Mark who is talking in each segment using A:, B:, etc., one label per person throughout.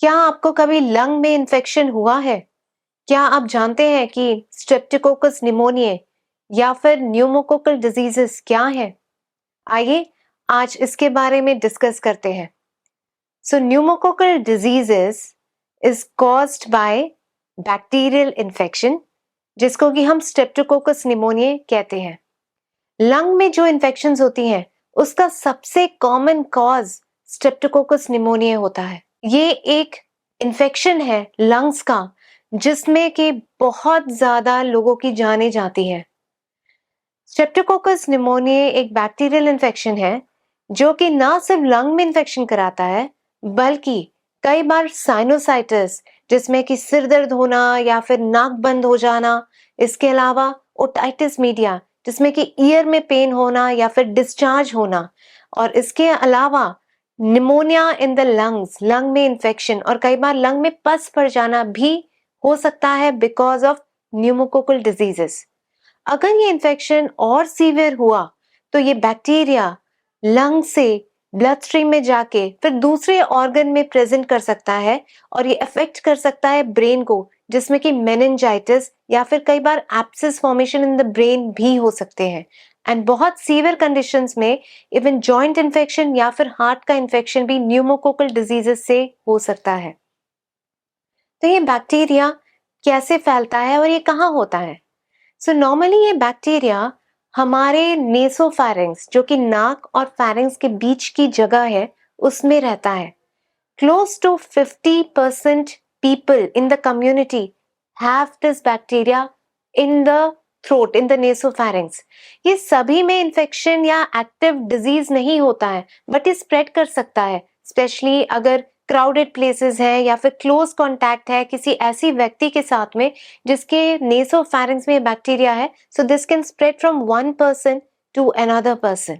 A: क्या आपको कभी लंग में इन्फेक्शन हुआ है? क्या आप जानते हैं कि स्ट्रेप्टोकोकस निमोनिया या फिर न्यूमोकोकल डिजीजेस क्या है? आइए आज इसके बारे में डिस्कस करते हैं। So pneumococcal diseases is caused by bacterial infection, जिसको कि हम स्ट्रेप्टोकोकस निमोनिया कहते हैं। लंग में जो इन्फेक्शंस होती हैं उसका सबसे कॉमन कॉज स्ट्रेप्टोकोकस निमोनिया होता है। ये एक इन्फेक्शन है लंग्स का जिसमें कि बहुत ज्यादा लोगों की जानें जाती है। स्ट्रेप्टोकोकस निमोनिया एक बैक्टीरियल इन्फेक्शन है जो कि ना सिर्फ लंग में इन्फेक्शन कराता है बल्कि कई बार साइनोसाइटिस, जिसमें कि सिर दर्द होना या फिर नाक बंद हो जाना, इसके अलावा ओटाइटिस मीडिया जिसमें कि ईयर में पेन होना या फिर डिस्चार्ज होना, और इसके अलावा pneumonia in the lungs, lung में इन्फेक्शन और कई बार लंग में पस पड़ जाना भी हो सकता है बिकॉज ऑफ न्यूमोकोकल डिजीजेस। अगर ये इन्फेक्शन और सीवियर हुआ तो ये बैक्टीरिया लंग से ब्लड स्ट्रीम में जाके फिर दूसरे ऑर्गन में प्रेजेंट कर सकता है और ये अफेक्ट कर सकता है ब्रेन को, जिसमें कि मेनिंजाइटिस या फिर कई बार abscess formation in the brain भी हो सकते हैं। एंड बहुत सीवियर कंडीशंस में इवन जॉइंट इन्फेक्शन या फिर हार्ट का इन्फेक्शन भी न्यूमोकोकल डिजीजेस से हो सकता है। तो ये बैक्टीरिया कैसे फैलता है और ये कहाँ होता है? सो नॉर्मली ये बैक्टीरिया हमारे नेसोफैरिंग्स, जो कि नाक और फैरिंग्स के बीच की जगह है, उसमें रहता है। Close to 50% people in the community have this bacteria in the throat, in the nasopharynx. ये सभी में इन्फेक्शन या एक्टिव डिजीज नहीं होता है बट ये स्प्रेड कर सकता है, स्पेशली अगर क्राउडेड प्लेसेस है या फिर क्लोज कांटेक्ट है किसी ऐसी व्यक्ति के साथ में जिसके नेसोफैरिंग्स में बैक्टीरिया है। So this can spread from one person to another person.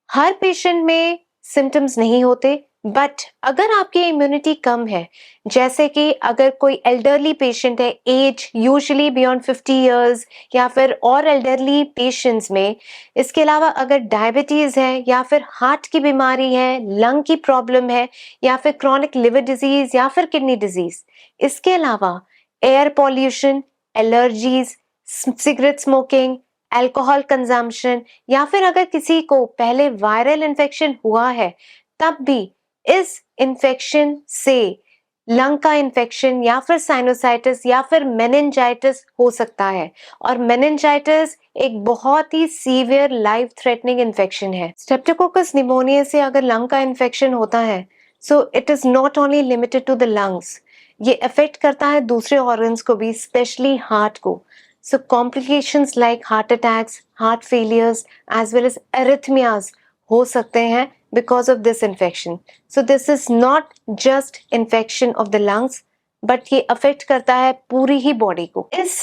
A: हर पेशेंट में सिम्टम्स नहीं होते, बट अगर आपकी इम्यूनिटी कम है, जैसे कि अगर कोई एल्डरली पेशेंट है, एज यूजुअली बियॉन्ड 50 इयर्स या फिर और एल्डरली पेशेंट्स में, इसके अलावा अगर डायबिटीज है या फिर हार्ट की बीमारी है, लंग की प्रॉब्लम है या फिर क्रॉनिक लिवर डिजीज या फिर किडनी डिजीज, इसके अलावा air pollution, allergies, cigarette smoking, alcohol consumption या फिर अगर किसी को पहले वायरल इन्फेक्शन हुआ है तब भी इस इन्फेक्शन से लंग का इन्फेक्शन या फिर साइनोसाइटिस या फिर मेनिंजाइटिस हो सकता है। और मेनिंजाइटिस एक बहुत ही सीवियर लाइफ थ्रेटनिंग इन्फेक्शन है। स्ट्रेप्टोकोकस निमोनिया से अगर लंग का इन्फेक्शन होता है so it is not only limited to the lungs, ये अफेक्ट करता है दूसरे ऑर्गन्स को भी, स्पेशली हार्ट को। So complications like heart attacks, heart failures, as well as arrhythmias हो सकते हैं because of this infection. So this is not just infection of the lungs, but ये affect करता है पूरी ही body को। इस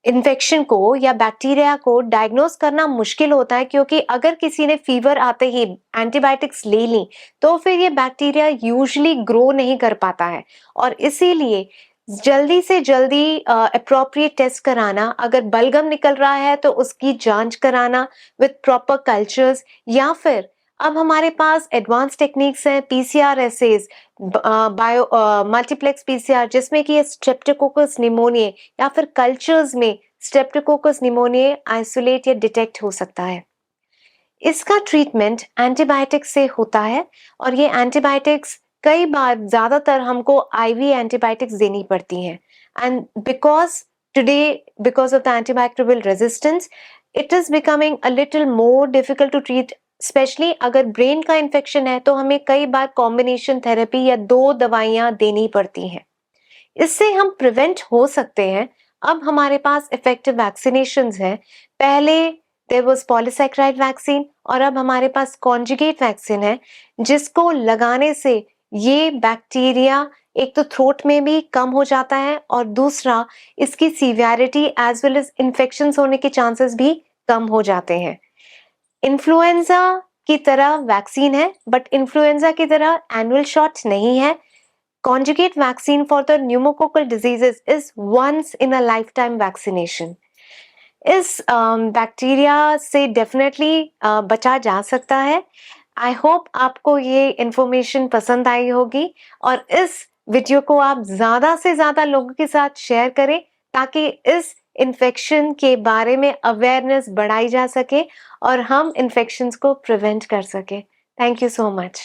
A: इन्फेक्शन को या बैक्टीरिया को डायग्नोस करना मुश्किल होता है क्योंकि अगर किसी ने फीवर आते ही एंटीबायोटिक्स ले ली तो फिर ये बैक्टीरिया यूजुअली ग्रो नहीं कर पाता है, और इसीलिए जल्दी से जल्दी अप्रोप्रिएट टेस्ट कराना, अगर बलगम निकल रहा है तो उसकी जांच कराना विद प्रॉपर कल्चर्स, या फिर अब हमारे पास एडवांस टेक्निक्स हैं, PCR assays, bio multiplex PCR, जिसमें कि ये स्ट्रेप्टोकोकस निमोनिया या फिर कल्चर्स में स्ट्रेप्टोकोकस निमोनिया आइसोलेट या डिटेक्ट हो सकता है। इसका ट्रीटमेंट एंटीबायोटिक्स से होता है और ये एंटीबायोटिक्स कई बार ज्यादातर हमको आईवी एंटीबायोटिक्स देनी पड़ती हैं। And because of the antimicrobial resistance it is becoming a little more difficult to treat, specially अगर ब्रेन का इन्फेक्शन है तो हमें कई बार कॉम्बिनेशन थेरेपी या 2 दवाइयां देनी पड़ती हैं। इससे हम प्रिवेंट हो सकते हैं। अब हमारे पास इफेक्टिव वैक्सीनेशन है। पहले देयर वाज पॉलीसैकेराइड वैक्सीन और अब हमारे पास कॉन्जुगेट वैक्सीन है, जिसको लगाने से ये बैक्टीरिया एक तो थ्रोट में भी कम हो जाता है और दूसरा इसकी severity as well as infection होने के चांसेस भी कम हो जाते हैं। इन्फ्लुएंजा की तरह वैक्सीन है बट इन्फ्लुएंजा की तरह एनुअल शॉट नहीं है। Conjugate vaccine for the pneumococcal diseases is once in a lifetime vaccination. इस बैक्टीरिया से डेफिनेटली बचा जा सकता है। आई होप आपको ये इंफॉर्मेशन पसंद आई होगी और इस वीडियो को आप ज़्यादा से ज़्यादा लोगों के साथ शेयर करें ताकि इस इन्फेक्शन के बारे में अवेयरनेस बढ़ाई जा सके और हम इन्फेक्शंस को प्रिवेंट कर सकें। Thank you so much.